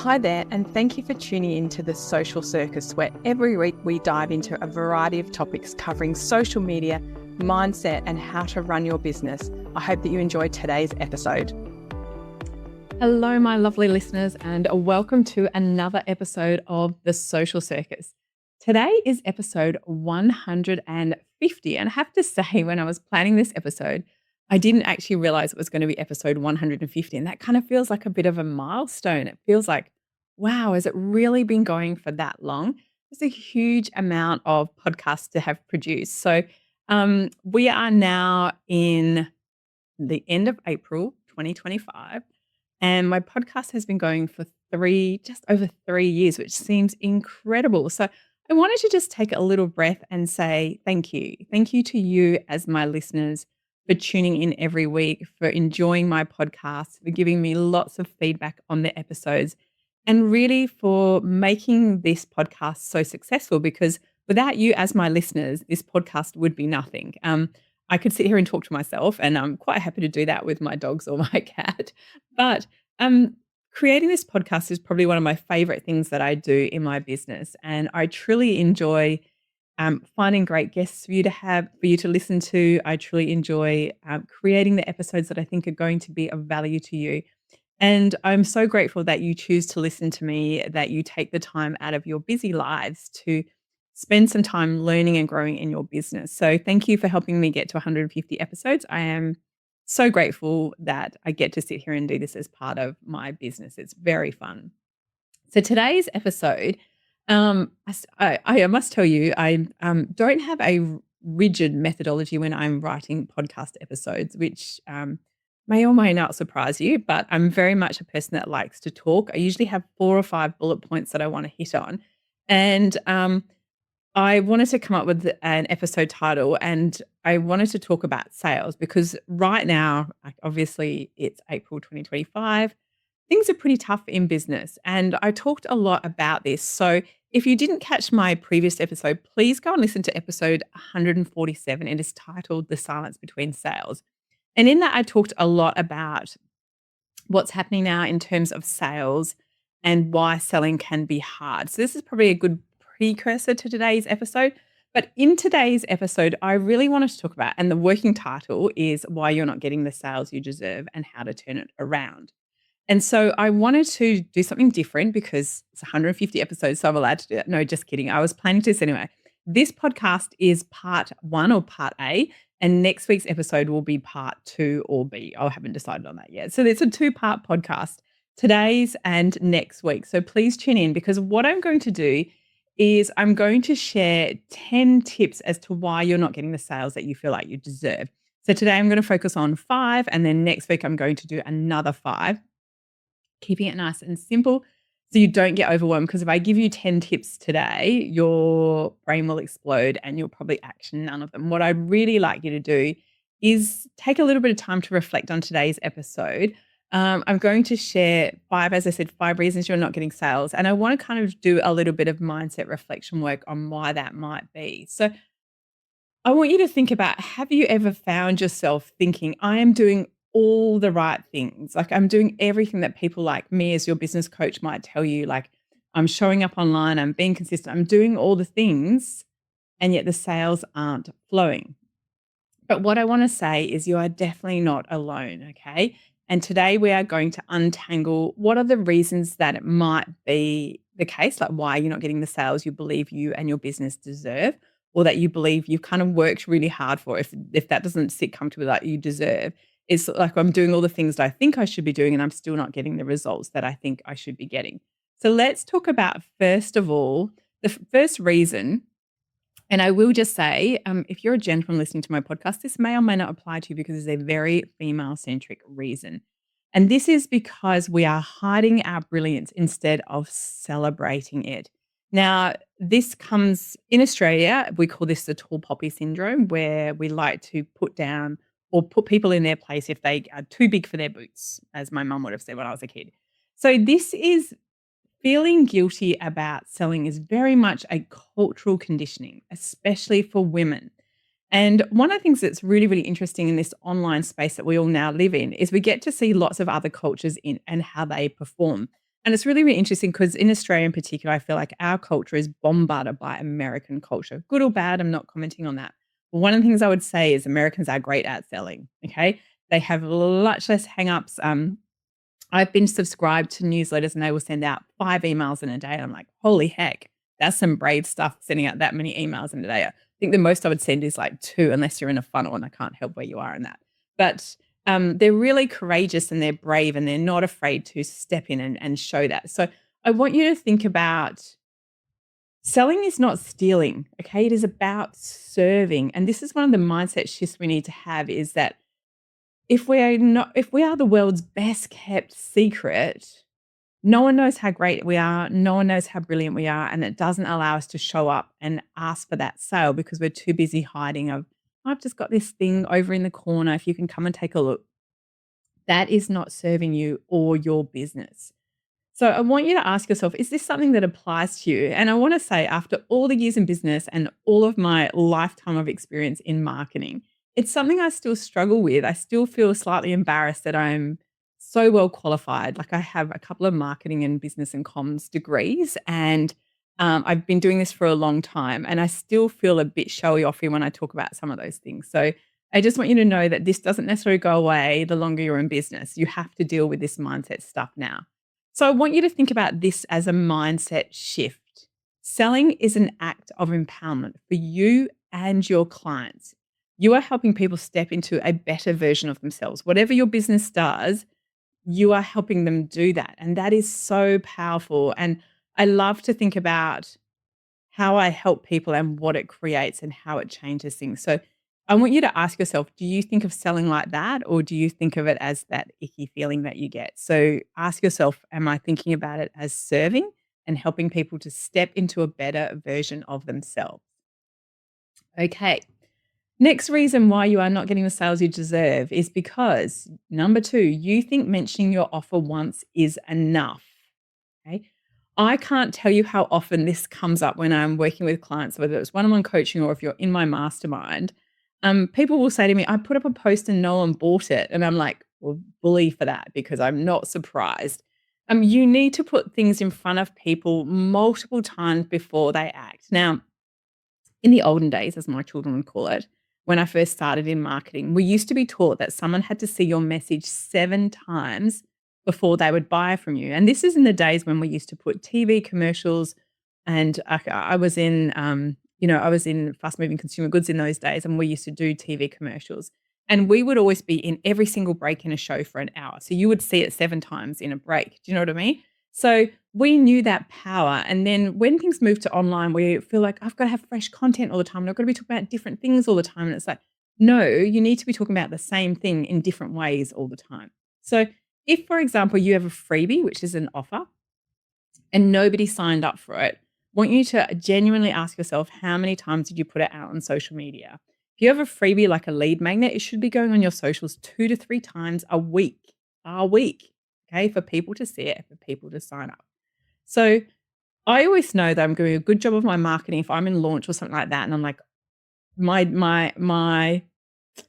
Hi there, and thank you for tuning in to the Social Circus, where every week we dive into a variety of topics covering social media, mindset, and how to run your business. I hope that you enjoyed today's episode. Hello, my lovely listeners, and welcome to another episode of the Social Circus. Today is episode 150, and I have to say, when I was planning this episode, I didn't actually realize it was going to be episode 150, and that kind of feels like a bit of a milestone. It feels like, wow, has it really been going for that long? It's a huge amount of podcasts to have produced. So we are now in the end of April 2025, and my podcast has been going for just over 3 years, which seems incredible. So I wanted to just take a little breath and say thank you. Thank you to you as my listeners for tuning in every week, for enjoying my podcast, for giving me lots of feedback on the episodes, and really for making this podcast so successful, because without you as my listeners, this podcast would be nothing. I could sit here and talk to myself, and I'm quite happy to do that with my dogs or my cat. But creating this podcast is probably one of my favorite things that I do in my business. And I truly enjoy finding great guests for you to listen to. I truly enjoy creating the episodes that I think are going to be of value to you. And I'm so grateful that you choose to listen to me, that you take the time out of your busy lives to spend some time learning and growing in your business. So thank you for helping me get to 150 episodes. I am so grateful that I get to sit here and do this as part of my business. It's very fun. So today's episode, I must tell you, I don't have a rigid methodology when I'm writing podcast episodes, which may or may not surprise you, but I'm very much a person that likes to talk. I usually have 4 or 5 bullet points that I want to hit on. And I wanted to come up with an episode title, and I wanted to talk about sales because right now, like obviously it's April 2025. Things are pretty tough in business, and I talked a lot about this. So if you didn't catch my previous episode, please go and listen to episode 147. It is titled The Silence Between Sales. And in that, I talked a lot about what's happening now in terms of sales and why selling can be hard. So this is probably a good precursor to today's episode. But in today's episode, I really wanted to talk about, and the working title is Why You're Not Getting the Sales You Deserve and How to Turn It Around. And so I wanted to do something different because it's 150 episodes, so I'm allowed to do that. No, just kidding. I was planning to this anyway. This podcast is part 1 or part A, and next week's episode will be part 2 or B. I haven't decided on that yet. So it's a 2-part podcast, today's and next week. So please tune in, because what I'm going to do is I'm going to share 10 tips as to why you're not getting the sales that you feel like you deserve. So today I'm going to focus on 5, and then next week I'm going to do another 5. Keeping it nice and simple so you don't get overwhelmed, because if I give you 10 tips today, your brain will explode and you'll probably action none of them. What I'd really like you to do is take a little bit of time to reflect on today's episode. I'm going to share 5, as I said, 5 reasons you're not getting sales. And I want to kind of do a little bit of mindset reflection work on why that might be. So I want you to think about, have you ever found yourself thinking, I am doing all the right things. Like I'm doing everything that people like me as your business coach might tell you. Like I'm showing up online, I'm being consistent, I'm doing all the things, and yet the sales aren't flowing. But what I want to say is you are definitely not alone, okay? And today we are going to untangle what are the reasons that it might be the case, like why you're not getting the sales you believe you and your business deserve, or that you believe you've kind of worked really hard for. If that doesn't sit comfortably like you deserve, it's like I'm doing all the things that I think I should be doing and I'm still not getting the results that I think I should be getting. So let's talk about, first of all, the first reason. And I will just say, if you're a gentleman listening to my podcast, this may or may not apply to you because it's a very female-centric reason. And this is because we are hiding our brilliance instead of celebrating it. Now, this comes in Australia, we call this the tall poppy syndrome, where we like to put down or put people in their place if they are too big for their boots, as my mum would have said when I was a kid. So this is feeling guilty about selling is very much a cultural conditioning, especially for women. And one of the things that's really, really interesting in this online space that we all now live in is we get to see lots of other cultures in and how they perform. And it's really, really interesting because in Australia in particular, I feel like our culture is bombarded by American culture. Good or bad, I'm not commenting on that. But one of the things I would say is Americans are great at selling. Okay. They have much less hang-ups. I've been subscribed to newsletters and they will send out 5 emails in a day. And I'm like, holy heck, that's some brave stuff sending out that many emails in a day. I think the most I would send is like 2, unless you're in a funnel and I can't help where you are in that. But they're really courageous and they're brave and they're not afraid to step in and show that. So I want you to think about selling is not stealing, okay? It is about serving. And this is one of the mindset shifts we need to have is that if we are the world's best kept secret, no one knows how great we are, no one knows how brilliant we are, and it doesn't allow us to show up and ask for that sale because we're too busy hiding of, I've just got this thing over in the corner, if you can come and take a look. That is not serving you or your business. So I want you to ask yourself, is this something that applies to you? And I want to say, after all the years in business and all of my lifetime of experience in marketing, it's something I still struggle with. I still feel slightly embarrassed that I'm so well qualified. Like I have a couple of marketing and business and comms degrees, and I've been doing this for a long time, and I still feel a bit showy offy when I talk about some of those things. So I just want you to know that this doesn't necessarily go away the longer you're in business. You have to deal with this mindset stuff now. So I want you to think about this as a mindset shift. Selling is an act of empowerment for you and your clients. You are helping people step into a better version of themselves. Whatever your business does, you are helping them do that. And that is so powerful. And I love to think about how I help people and what it creates and how it changes things. So I want you to ask yourself, do you think of selling like that, or do you think of it as that icky feeling that you get? So ask yourself, am I thinking about it as serving and helping people to step into a better version of themselves? Okay. Next reason why you are not getting the sales you deserve is because, number 2, you think mentioning your offer once is enough. Okay. I can't tell you how often this comes up when I'm working with clients, whether it's one-on-one coaching or if you're in my mastermind. People will say to me, I put up a post and no one bought it. And I'm like, well, bully for that because I'm not surprised. You need to put things in front of people multiple times before they act. Now, in the olden days, as my children would call it, when I first started in marketing, we used to be taught that someone had to see your message 7 times before they would buy from you. And this is in the days when we used to put TV commercials, and I was in, I was in fast moving consumer goods in those days, and we used to do TV commercials. And we would always be in every single break in a show for an hour. So you would see it 7 times in a break. Do you know what I mean? So we knew that power. And then when things moved to online, we feel like I've got to have fresh content all the time. And I've got to be talking about different things all the time. And it's like, no, you need to be talking about the same thing in different ways all the time. So if, for example, you have a freebie, which is an offer, and nobody signed up for it, I want you to genuinely ask yourself, how many times did you put it out on social media? If you have a freebie like a lead magnet, it should be going on your socials 2 to 3 times a week, okay, for people to see it, for people to sign up. So I always know that I'm doing a good job of my marketing if I'm in launch or something like that, and I'm like, my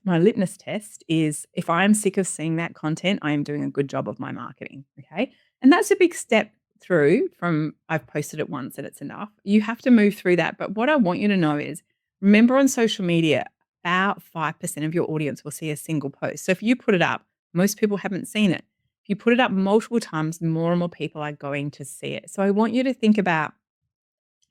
litmus test is if I am sick of seeing that content, I am doing a good job of my marketing, okay? And that's a big step through from I've posted it once and it's enough. You have to move through that. But what I want you to know is, remember, on social media, about 5% of your audience will see a single post. So if you put it up, most people haven't seen it. If you put it up multiple times, more and more people are going to see it. So I want you to think about,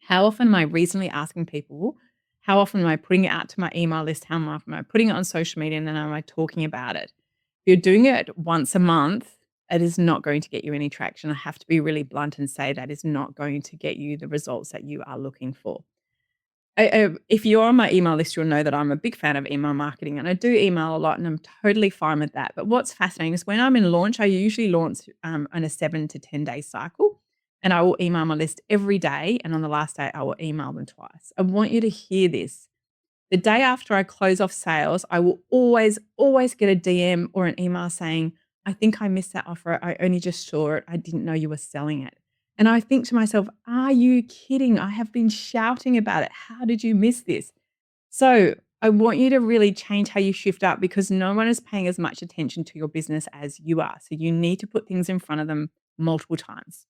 how often am I reasonably asking people? How often am I putting it out to my email list? How often am I putting it on social media? And then am I talking about it? If you're doing it once a month, it is not going to get you any traction. I have to be really blunt and say that is not going to get you the results that you are looking for. If you're on my email list, you'll know that I'm a big fan of email marketing, and I do email a lot, and I'm totally fine with that. But what's fascinating is when I'm in launch, I usually launch on a 7 to 10 day cycle, and I will email my list every day. And on the last day, I will email them twice. I want you to hear this. The day after I close off sales, I will always get a DM or an email saying, I think I missed that offer. I only just saw it. I didn't know you were selling it. And I think to myself, are you kidding? I have been shouting about it. How did you miss this? So I want you to really change how you shift up, because no one is paying as much attention to your business as you are. So you need to put things in front of them multiple times.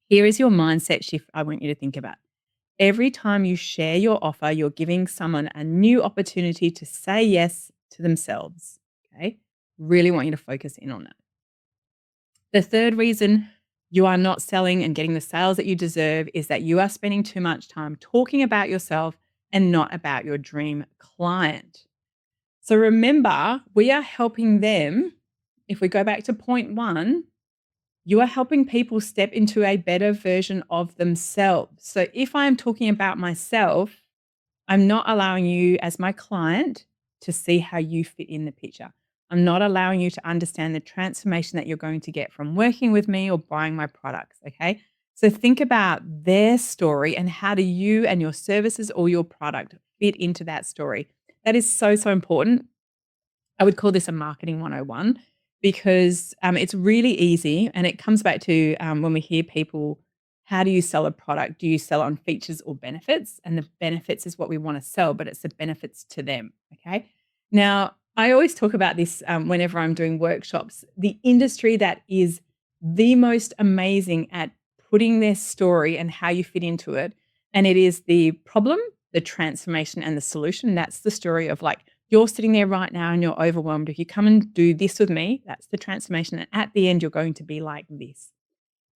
Here is your mindset shift I want you to think about. Every time you share your offer, you're giving someone a new opportunity to say yes to themselves. Okay. Really want you to focus in on that. The third reason you are not selling and getting the sales that you deserve is that you are spending too much time talking about yourself and not about your dream client. So remember, we are helping them. If we go back to point one, you are helping people step into a better version of themselves. So if I am talking about myself, I'm not allowing you as my client to see how you fit in the picture. I'm not allowing you to understand the transformation that you're going to get from working with me or buying my products. Okay. So think about their story and how do you and your services or your product fit into that story. That is so, so important. I would call this a marketing 101 because it's really easy. And it comes back to when we hear people, how do you sell a product? Do you sell on features or benefits? And the benefits is what we want to sell, but it's the benefits to them. Okay. Now, I always talk about this whenever I'm doing workshops. The industry that is the most amazing at putting their story and how you fit into it. And it is the problem, the transformation, and the solution. That's the story of like, you're sitting there right now and you're overwhelmed. If you come and do this with me, that's the transformation. And at the end, you're going to be like this.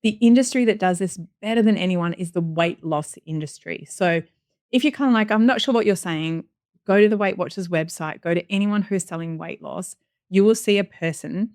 The industry that does this better than anyone is the weight loss industry. So if you're kind of like, I'm not sure what you're saying, go to the Weight Watchers website, go to anyone who's selling weight loss. You will see a person.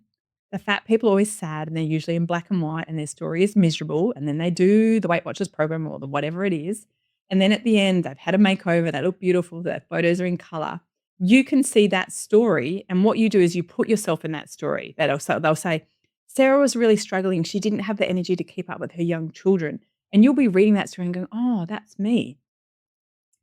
The fat people are always sad and they're usually in black and white and their story is miserable. And then they do the Weight Watchers program or the whatever it is. And then at the end, they've had a makeover, they look beautiful, their photos are in color. You can see that story. And what you do is you put yourself in that story. They'll say, Sarah was really struggling. She didn't have the energy to keep up with her young children. And you'll be reading that story and going, oh, that's me.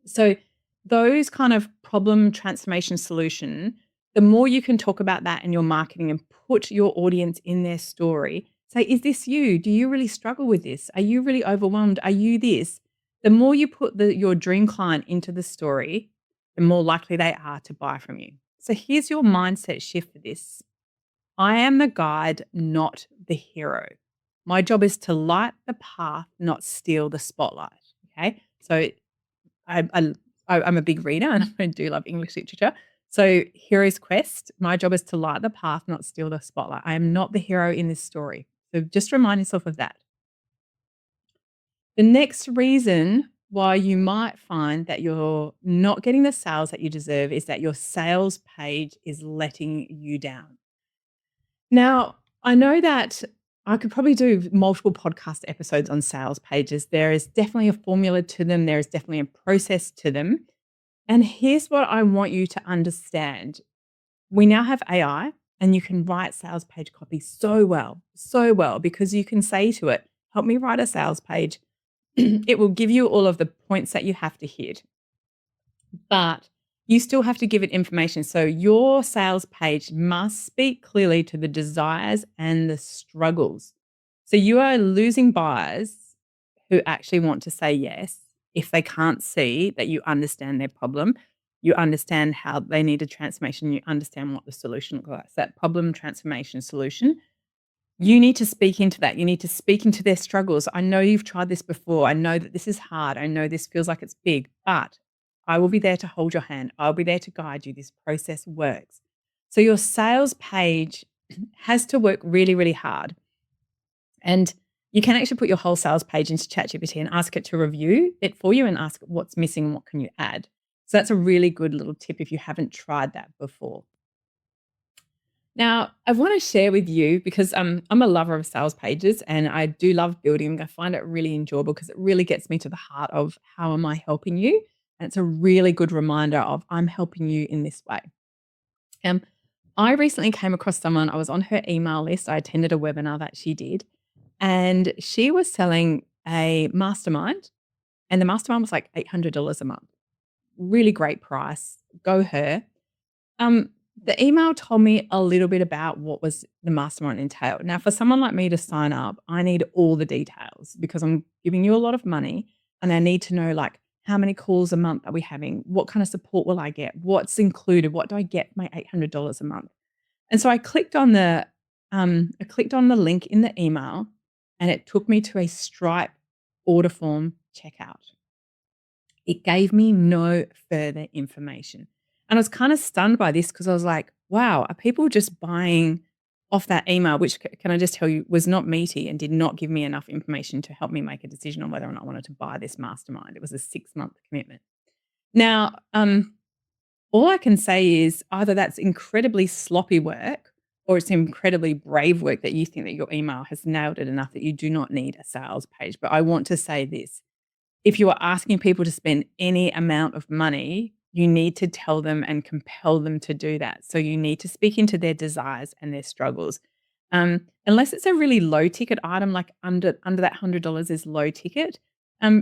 So those kind of problem transformation solution, the more you can talk about that in your marketing and put your audience in their story, say, is this you? Do you really struggle with this? Are you really overwhelmed? Are you this? The more you put your dream client into the story, the more likely they are to buy from you. So here's your mindset shift for this. I am the guide, not the hero. My job is to light the path, not steal the spotlight. Okay. So I'm a big reader and I do love English literature. So Hero's Quest, my job is to light the path, not steal the spotlight. I am not the hero in this story. So just remind yourself of that. The next reason why you might find that you're not getting the sales that you deserve is that your sales page is letting you down. Now, I know that I could probably do multiple podcast episodes on sales pages. There is definitely a formula to them. There is definitely a process to them. And here's what I want you to understand. We now have AI and you can write sales page copy so well, because you can say to it, help me write a sales page. It will give you all of the points that you have to hit, but you still have to give it information. So your sales page must speak clearly to the desires and the struggles. So you are losing buyers who actually want to say yes if they can't see that you understand their problem, you understand how they need a transformation, you understand what the solution looks like. So that problem, transformation, solution. You need to speak into that. You need to speak into their struggles. I know you've tried this before. I know that this is hard. I know this feels like it's big, but I will be there to hold your hand. I'll be there to guide you. This process works. So your sales page has to work really, really hard. And you can actually put your whole sales page into ChatGPT and ask it to review it for you and ask what's missing and what can you add. So that's a really good little tip if you haven't tried that before. Now, I want to share with you because I'm a lover of sales pages and I do love building them. I find it really enjoyable because it really gets me to the heart of how am I helping you? And it's a really good reminder of I'm helping you in this way. I recently came across someone, I was on her email list. I attended a webinar that she did, and she was selling a mastermind, and the mastermind was like $800 a month. Really great price. Go her. The email told me a little bit about what was the mastermind entailed. Now, for someone like me to sign up, I need all the details because I'm giving you a lot of money and I need to know like how many calls a month are we having? What kind of support will I get? What's included? What do I get for my $800 a month? And so I clicked on the link in the email and it took me to a Stripe order form checkout. It gave me no further information. And I was kind of stunned by this because I was like, wow, are people just buying off that email, which can I just tell you was not meaty and did not give me enough information to help me make a decision on whether or not I wanted to buy this mastermind. It was a 6-month commitment. Now, all I can say is either that's incredibly sloppy work or it's incredibly brave work that you think that your email has nailed it enough that you do not need a sales page. But I want to say this. If you are asking people to spend any amount of money, you need to tell them and compel them to do that. So you need to speak into their desires and their struggles. Unless it's a really low ticket item, like under that $100 is low ticket,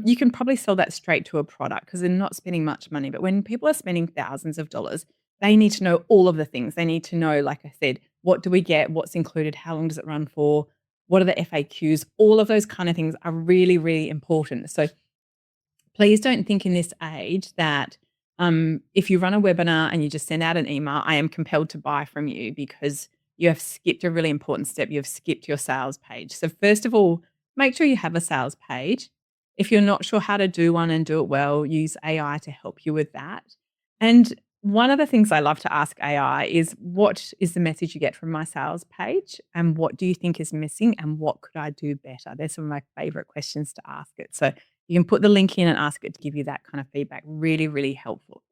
you can probably sell that straight to a product because they're not spending much money. But when people are spending thousands of dollars, they need to know all of the things. They need to know, like I said, what do we get? What's included? How long does it run for? What are the FAQs? All of those kind of things are really, really important. So please don't think in this age that if you run a webinar and you just send out an email, I am compelled to buy from you because you have skipped a really important step. You've skipped your sales page. So first of all, make sure you have a sales page. If you're not sure how to do one and do it well, use AI to help you with that. And one of the things I love to ask AI is, what is the message you get from my sales page? And what do you think is missing? And what could I do better? They're some of my favorite questions to ask it. So you can put the link in and ask it to give you that kind of feedback. Really, really helpful.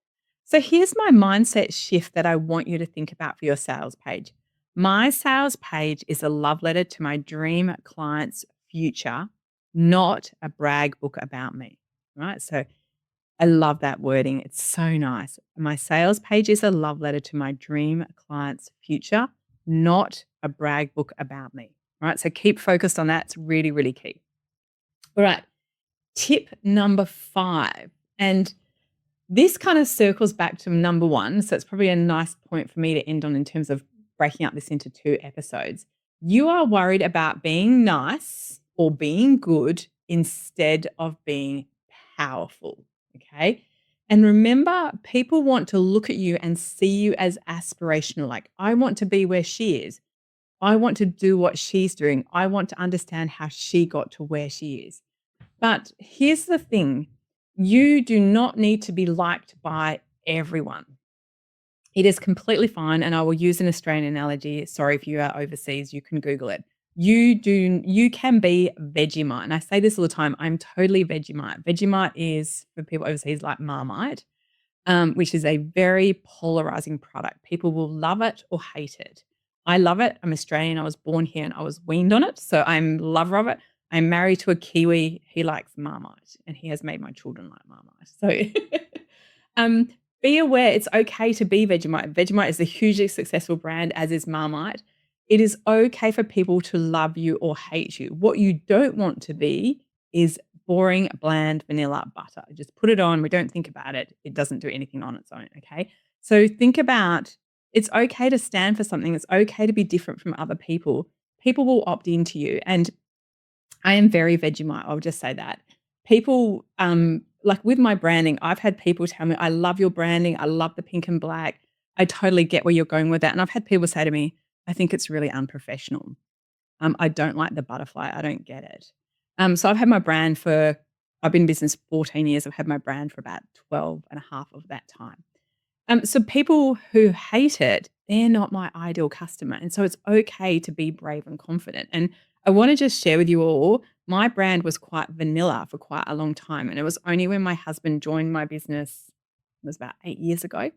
So here's my mindset shift that I want you to think about for your sales page. My sales page is a love letter to my dream client's future, not a brag book about me, right? So I love that wording. It's so nice. My sales page is a love letter to my dream client's future, not a brag book about me, right? So keep focused on that. It's really, really key. All right. Tip number 5, and this kind of circles back to number 1, so it's probably a nice point for me to end on in terms of breaking up this into 2 episodes. You are worried about being nice or being good instead of being powerful, okay? And remember, people want to look at you and see you as aspirational, like, I want to be where she is. I want to do what she's doing. I want to understand how she got to where she is. But here's the thing, you do not need to be liked by everyone. It is completely fine, and I will use an Australian analogy. Sorry, if you are overseas, you can Google it. You can be Vegemite. And I say this all the time, I'm totally Vegemite. Vegemite is, for people overseas, like Marmite, which is a very polarizing product. People will love it or hate it. I love it. I'm Australian. I was born here and I was weaned on it. So I'm a lover of it. I'm married to a Kiwi. He likes Marmite and he has made my children like Marmite. So be aware it's okay to be Vegemite. Vegemite is a hugely successful brand, as is Marmite. It is okay for people to love you or hate you. What you don't want to be is boring, bland, vanilla butter. Just put it on. We don't think about it. It doesn't do anything on its own, okay? So think about, it's okay to stand for something. It's okay to be different from other people. People will opt into you. And I am very Vegemite. I'll just say that. People, like with my branding, I've had people tell me, I love your branding. I love the pink and black. I totally get where you're going with that. And I've had people say to me, I think it's really unprofessional. I don't like the butterfly. I don't get it. So I've had my brand I've been in business 14 years. I've had my brand for about 12 and a half of that time. So people who hate it, they're not my ideal customer. And so it's okay to be brave and confident. And I want to just share with you all, my brand was quite vanilla for quite a long time. And it was only when my husband joined my business, it was about 8 years ago.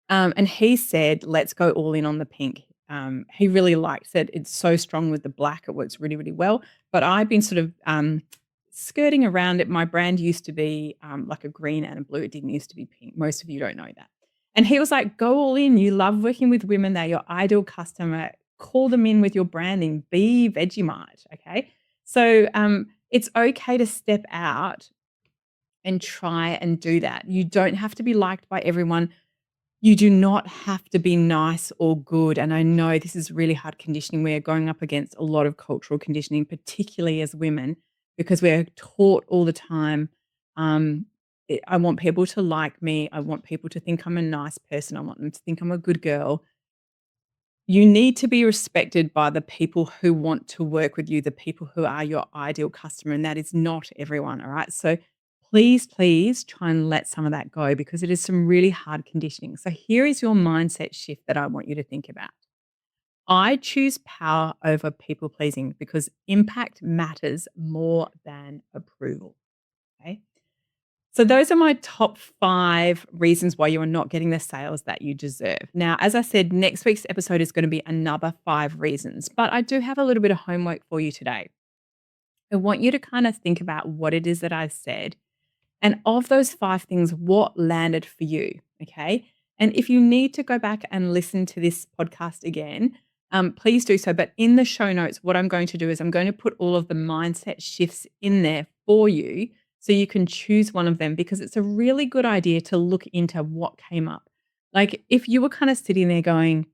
And he said, let's go all in on the pink. He really liked it. It's so strong with the black. It works really, really well. But I've been sort of skirting around it. My brand used to be like a green and a blue. It didn't used to be pink. Most of you don't know that. And he was like, go all in. You love working with women. They're your ideal customer. Call them in with your branding. Be Vegemite, okay? So it's okay to step out and try and do that. You don't have to be liked by everyone. You do not have to be nice or good. And I know this is really hard conditioning. We're going up against a lot of cultural conditioning, particularly as women, because we're taught all the time, I want people to like me. I want people to think I'm a nice person. I want them to think I'm a good girl. you need to be respected by the people who want to work with you, the people who are your ideal customer, and that is not everyone, all right? So please try and let some of that go because it is some really hard conditioning. So here is your mindset shift that I want you to think about. I choose power over people pleasing because impact matters more than approval. Okay. So, those are my top 5 reasons why you are not getting the sales that you deserve. Now, as I said, next week's episode is going to be another 5 reasons, but I do have a little bit of homework for you today. I want you to kind of think about what it is that I've said. And of those 5 things, what landed for you? Okay. And if you need to go back and listen to this podcast again, please do so. But in the show notes, what I'm going to do is I'm going to put all of the mindset shifts in there for you so you can choose one of them because it's a really good idea to look into what came up. Like if you were kind of sitting there going,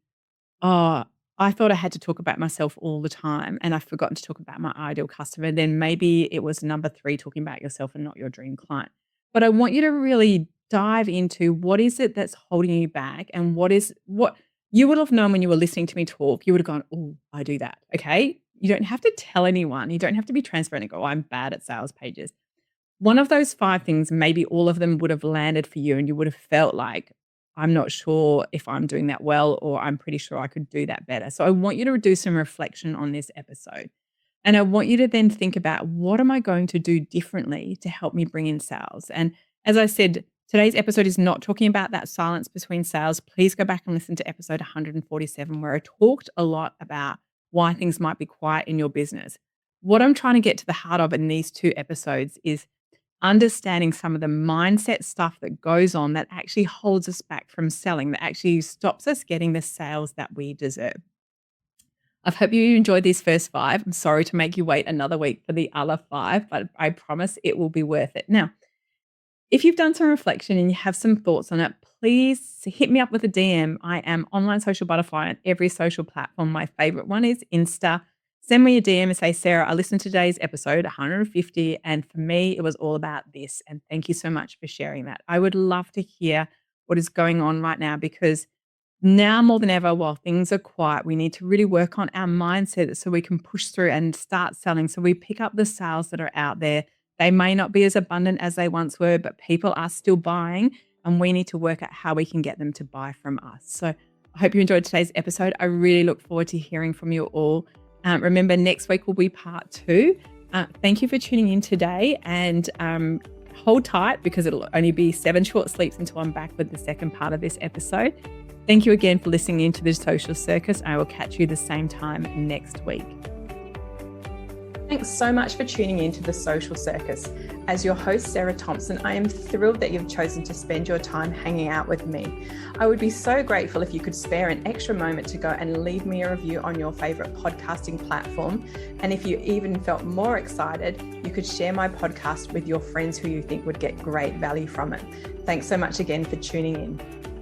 oh, I thought I had to talk about myself all the time and I've forgotten to talk about my ideal customer, then maybe it was number 3, talking about yourself and not your dream client. But I want you to really dive into what is it that's holding you back and what you would have known when you were listening to me talk. You would have gone, oh, I do that. Okay. You don't have to tell anyone. You don't have to be transparent and go, oh, I'm bad at sales pages. One of those 5 things, maybe all of them would have landed for you and you would have felt like, I'm not sure if I'm doing that well, or I'm pretty sure I could do that better. So I want you to do some reflection on this episode. And I want you to then think about what am I going to do differently to help me bring in sales? And as I said, today's episode is not talking about that silence between sales. Please go back and listen to episode 147, where I talked a lot about why things might be quiet in your business. What I'm trying to get to the heart of in these 2 episodes is understanding some of the mindset stuff that goes on that actually holds us back from selling, that actually stops us getting the sales that we deserve. I hope you enjoyed these first 5. I'm sorry to make you wait another week for the other 5, but I promise it will be worth it. Now, if you've done some reflection and you have some thoughts on it, please hit me up with a DM. I am Online Social Butterfly on every social platform. My favorite one is Insta. Send me a DM and say, Sarah, I listened to today's episode 150, and for me, it was all about this. And thank you so much for sharing that. I would love to hear what is going on right now because now more than ever, while things are quiet, we need to really work on our mindset so we can push through and start selling. So we pick up the sales that are out there. They may not be as abundant as they once were, but people are still buying, and we need to work out how we can get them to buy from us. So I hope you enjoyed today's episode. I really look forward to hearing from you all. Remember, next week will be part 2. Thank you for tuning in today, and hold tight because it'll only be 7 short sleeps until I'm back with the second part of this episode. Thank you again for listening into the Social Circus. I will catch you the same time next week. Thanks so much for tuning in to the Social Circus. As your host, Sarah Thompson, I am thrilled that you've chosen to spend your time hanging out with me. I would be so grateful if you could spare an extra moment to go and leave me a review on your favorite podcasting platform. And if you even felt more excited, you could share my podcast with your friends who you think would get great value from it. Thanks so much again for tuning in.